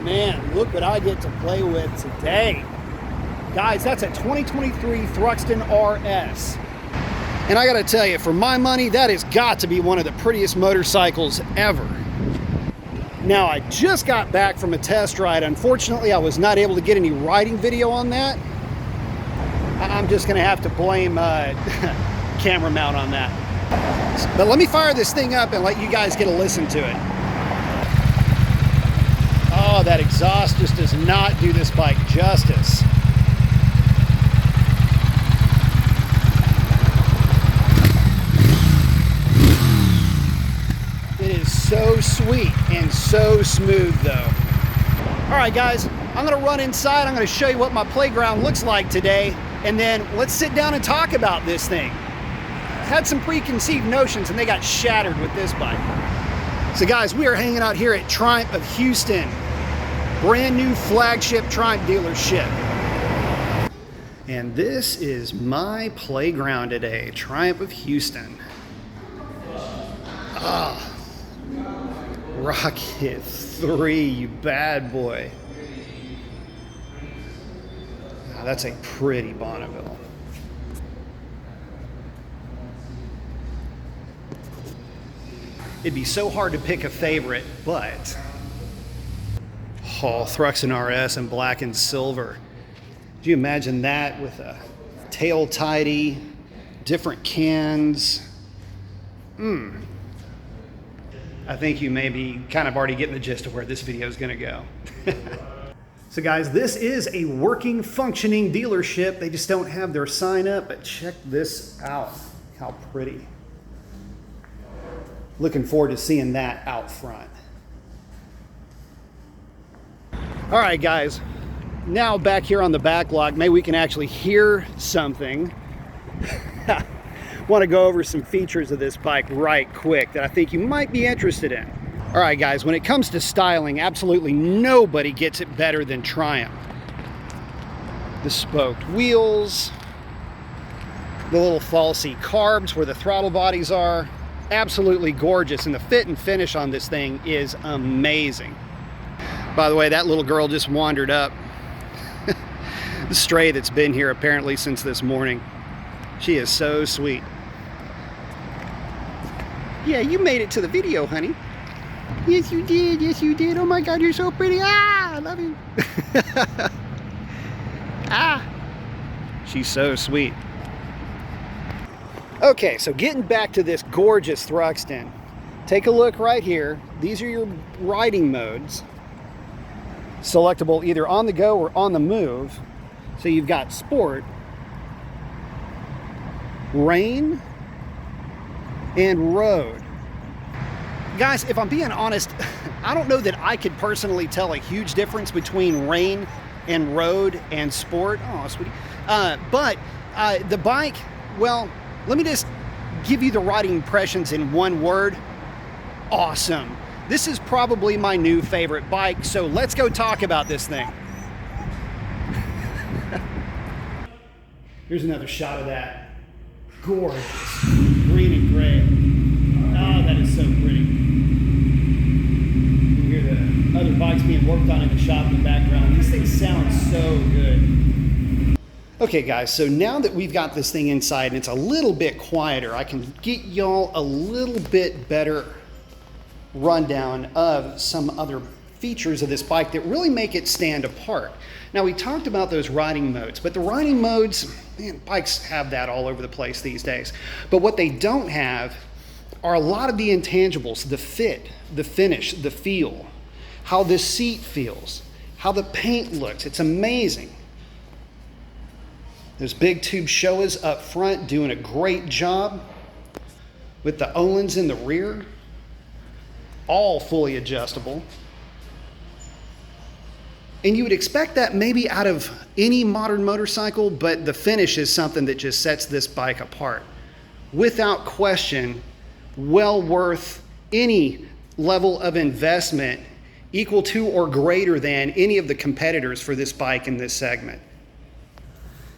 man, look what I get to play with today. Guys, that's a 2023 Thruxton RS. And I gotta tell you, for my money, that has got to be one of the prettiest motorcycles ever. Now, I just got back from a test ride. Unfortunately, I was not able to get any riding video on that. I'm just gonna have to blame camera mount on that. But let me fire this thing up and let you guys get a listen to it. Oh, that exhaust just does not do this bike justice. It is so sweet and so smooth though. All right guys, I'm gonna run inside. I'm gonna show you what my playground looks like today, and then let's sit down and talk about this thing. I had some preconceived notions and they got shattered with this bike. So guys, we are hanging out here at Triumph of Houston. Brand new flagship Triumph dealership. And this is my playground today, Triumph of Houston. Ah, Rocket 3, you bad boy. Now, that's a pretty Bonneville. It'd be so hard to pick a favorite, but Thruxton RS in black and silver. Do you imagine that with a tail tidy, different cans? I think you may be kind of already getting the gist of where this video is gonna go. So guys, this is a working, functioning dealership. They just don't have their sign up, but check this out. How pretty. Looking forward to seeing that out front. All right, guys, now back here on the back lot, maybe we can actually hear something. Want to go over some features of this bike right quick that I think you might be interested in. All right, guys, when it comes to styling, absolutely nobody gets it better than Triumph. The spoked wheels, the little falsy carbs where the throttle bodies are, absolutely gorgeous, and the fit and finish on this thing is amazing. By the way, that little girl just wandered up. The stray that's been here apparently since this morning. She is so sweet. Yeah, you made it to the video, honey. Yes, you did. Yes, you did. Oh my God, you're so pretty. Ah, I love you. Ah, she's so sweet. Okay, so getting back to this gorgeous Thruxton. Take a look right here. These are your riding modes. Selectable either on the go or on the move. So you've got sport, rain, and road. Guys, if I'm being honest, I don't know that I could personally tell a huge difference between rain and road and sport. Oh, sweetie. But the bike, well, let me just give you the riding impressions in one word. Awesome. This is probably my new favorite bike, so let's go talk about this thing. Here's another shot of that. Gorgeous. Green and gray. Oh, that is so pretty. You can hear the other bikes being worked on in the shop in the background. These things sound so good. Okay guys, so now that we've got this thing inside and it's a little bit quieter, I can get y'all a little bit better rundown of some other features of this bike that really make it stand apart. Now, we talked about those riding modes, but the riding modes, man, bikes have that all over the place these days. But what they don't have are a lot of the intangibles: the fit, the finish, the feel, how the seat feels, how the paint looks. It's amazing. Those big tube Showas up front doing a great job with the Olins in the rear, all fully adjustable. And you would expect that maybe out of any modern motorcycle, but the finish is something that just sets this bike apart. Without question, well worth any level of investment equal to or greater than any of the competitors for this bike in this segment.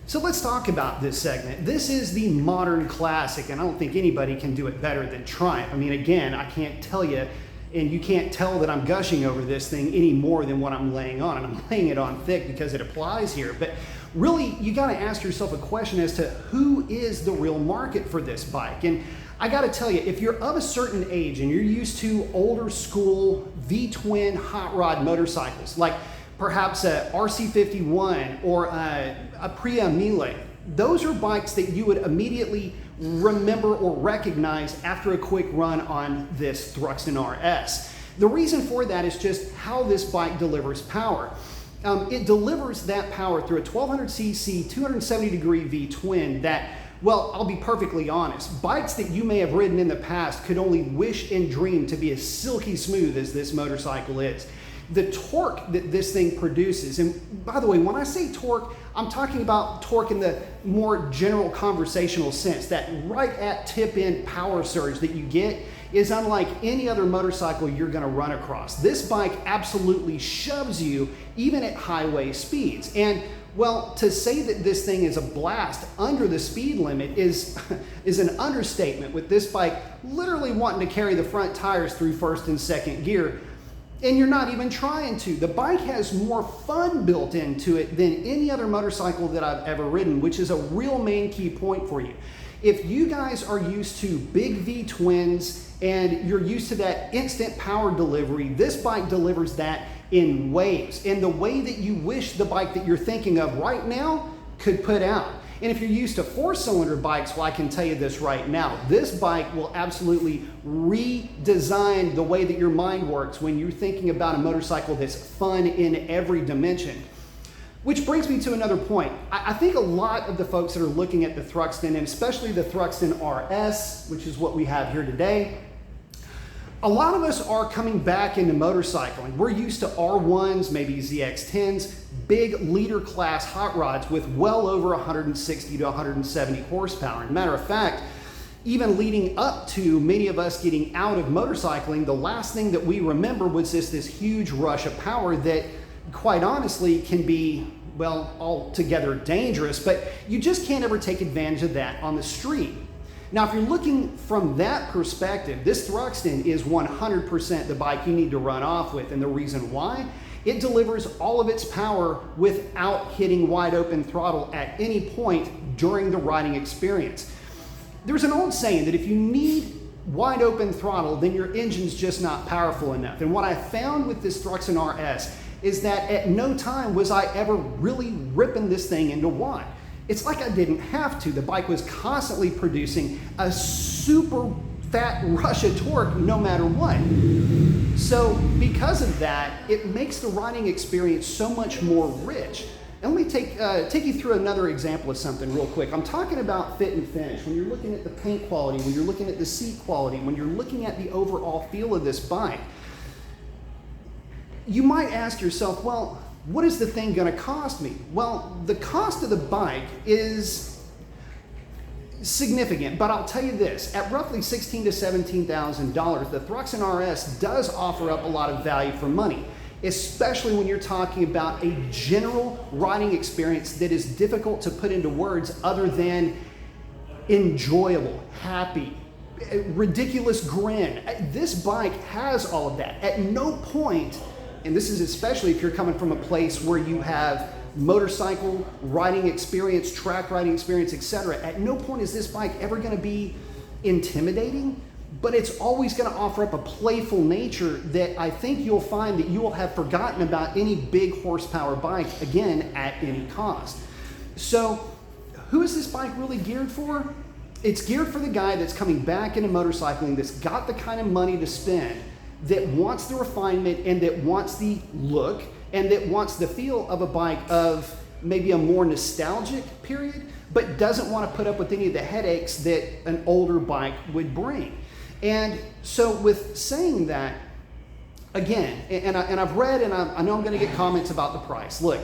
So let's talk about this segment. This is the modern classic, and I don't think anybody can do it better than Triumph. I mean, again, I can't tell you And you can't tell that I'm gushing over this thing any more than what I'm laying on. And I'm laying it on thick because it applies here. But really, you got to ask yourself a question as to who is the real market for this bike. And I got to tell you, if you're of a certain age and you're used to older school V-twin hot rod motorcycles, like perhaps a RC51 or a Priya Mille, those are bikes that you would immediately remember or recognize after a quick run on this Thruxton RS. The reason for that is just how this bike delivers power. It delivers that power through a 1200cc 270-degree V-twin that, well, I'll be perfectly honest, bikes that you may have ridden in the past could only wish and dream to be as silky smooth as this motorcycle is. The torque that this thing produces, and by the way, when I say torque, I'm talking about torque in the more general conversational sense. That right at tip end power surge that you get is unlike any other motorcycle you're going to run across. This bike absolutely shoves you even at highway speeds. And well, to say that this thing is a blast under the speed limit is an understatement, with this bike literally wanting to carry the front tires through first and second gear. And you're not even trying to. The bike has more fun built into it than any other motorcycle that I've ever ridden, which is a real main key point for you. If you guys are used to big V-twins and you're used to that instant power delivery, this bike delivers that in waves, in the way that you wish the bike that you're thinking of right now could put out. And if you're used to four-cylinder bikes, well, I can tell you this right now, this bike will absolutely redesign the way that your mind works when you're thinking about a motorcycle that's fun in every dimension. Which brings me to another point. I think a lot of the folks that are looking at the Thruxton, and especially the Thruxton RS, which is what we have here today, a lot of us are coming back into motorcycling. We're used to R1s, maybe ZX10s, big leader class hot rods with well over 160 to 170 horsepower. As a matter of fact, even leading up to many of us getting out of motorcycling, the last thing that we remember was this huge rush of power that quite honestly can be, well, altogether dangerous, but you just can't ever take advantage of that on the street. Now, if you're looking from that perspective, this Thruxton is 100% the bike you need to run off with. And the reason why? It delivers all of its power without hitting wide open throttle at any point during the riding experience. There's an old saying that if you need wide open throttle, then your engine's just not powerful enough. And what I found with this Thruxton RS is that at no time was I ever really ripping this thing into wide. It's like I didn't have to. The bike was constantly producing a super fat rush of torque no matter what. So because of that, it makes the riding experience so much more rich. And let me take you through another example of something real quick. I'm talking about fit and finish. When you're looking at the paint quality, when you're looking at the seat quality, when you're looking at the overall feel of this bike, you might ask yourself, well, what is the thing going to cost me? Well, the cost of the bike is significant, but I'll tell you this, at roughly $16,000 to $17,000, the Thruxton RS does offer up a lot of value for money, especially when you're talking about a general riding experience that is difficult to put into words other than enjoyable, happy, ridiculous grin. This bike has all of that. At no point, and this is especially if you're coming from a place where you have motorcycle riding experience, track riding experience, etc. At no point is this bike ever going to be intimidating, but it's always going to offer up a playful nature that I think you'll find that you will have forgotten about any big horsepower bike, again, at any cost. So who is this bike really geared for? It's geared for the guy that's coming back into motorcycling, that's got the kind of money to spend, that wants the refinement and that wants the look and that wants the feel of a bike of maybe a more nostalgic period, but doesn't want to put up with any of the headaches that an older bike would bring. And so with saying that, again, and I've read, and I know I'm going to get comments about the price. Look,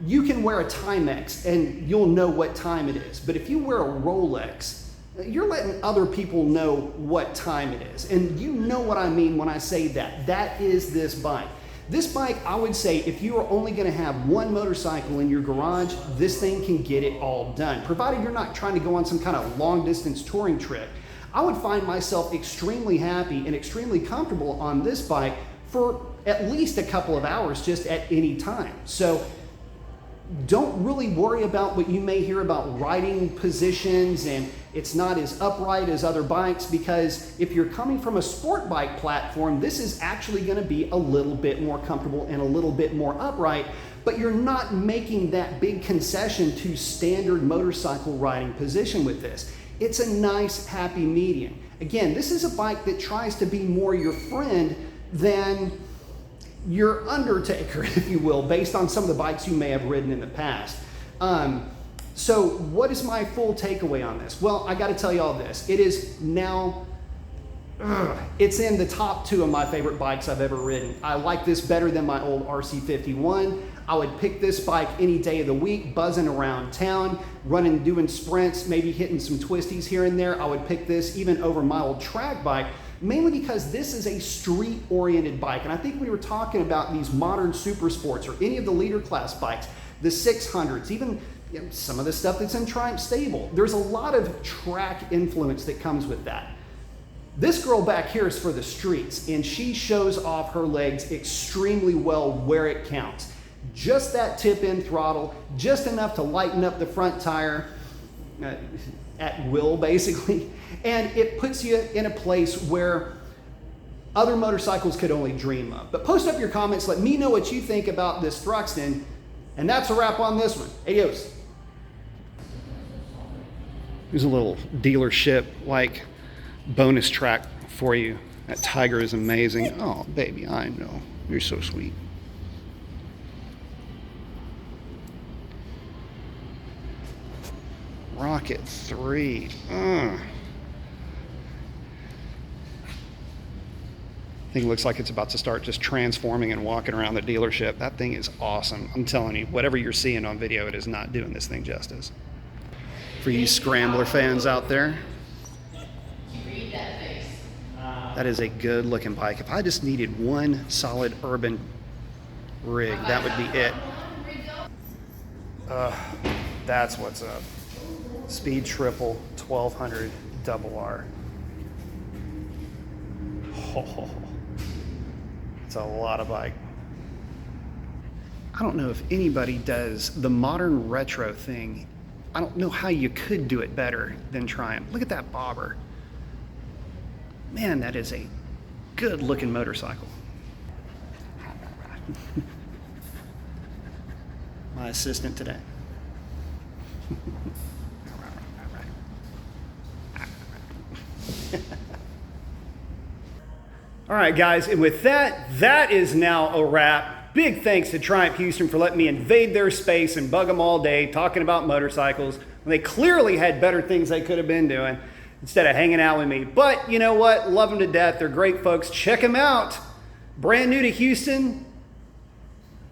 you can wear a Timex and you'll know what time it is, but if you wear a Rolex, you're letting other people know what time it is. And you know what I mean when I say that. That is this bike. This bike, I would say, if you are only going to have one motorcycle in your garage, this thing can get it all done, provided you're not trying to go on some kind of long distance touring trip. I would find myself extremely happy and extremely comfortable on this bike for at least a couple of hours just at any time. So don't really worry about what you may hear about riding positions and it's not as upright as other bikes, because if you're coming from a sport bike platform, this is actually going to be a little bit more comfortable and a little bit more upright, but you're not making that big concession to standard motorcycle riding position with this. It's a nice, happy medium. Again, this is a bike that tries to be more your friend than your undertaker, if you will, based on some of the bikes you may have ridden in the past. So what is my full takeaway on this? Well, I got to tell you all this. It is now, it's in the top 2 of my favorite bikes I've ever ridden. I like this better than my old RC51. I would pick this bike any day of the week, buzzing around town, running, doing sprints, maybe hitting some twisties here and there. I would pick this even over my old track bike, mainly because this is a street-oriented bike. And I think we were talking about these modern super sports or any of the leader class bikes, the 600s, even some of the stuff that's in Triumph stable. There's a lot of track influence that comes with that. This girl back here is for the streets, and she shows off her legs extremely well where it counts. Just that tip-in throttle, just enough to lighten up the front tire at will, basically. And it puts you in a place where other motorcycles could only dream of. But post up your comments, let me know what you think about this Thruxton. And that's a wrap on this one. Adios. Here's a little dealership like bonus track for you. That Tiger is amazing. Oh, baby, I know. You're so sweet. Rocket 3. I think it looks like it's about to start just transforming and walking around the dealership. That thing is awesome. I'm telling you, whatever you're seeing on video, it is not doing this thing justice. For you Scrambler fans out there, that is a good looking bike. If I just needed one solid urban rig, that would be it. That's what's up. Speed triple 1200 double R. Oh, it's a lot of bike. I don't know if anybody does the modern retro thing. I don't know how you could do it better than Triumph. Look at that bobber. Man, that is a good looking motorcycle. My assistant today. All right, guys, and with that, that is now a wrap. Big thanks to Triumph Houston for letting me invade their space and bug them all day talking about motorcycles when they clearly had better things they could have been doing instead of hanging out with me. But you know what? Love them to death. They're great folks. Check them out. Brand new to Houston.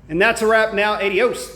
And that's a wrap now. Adios.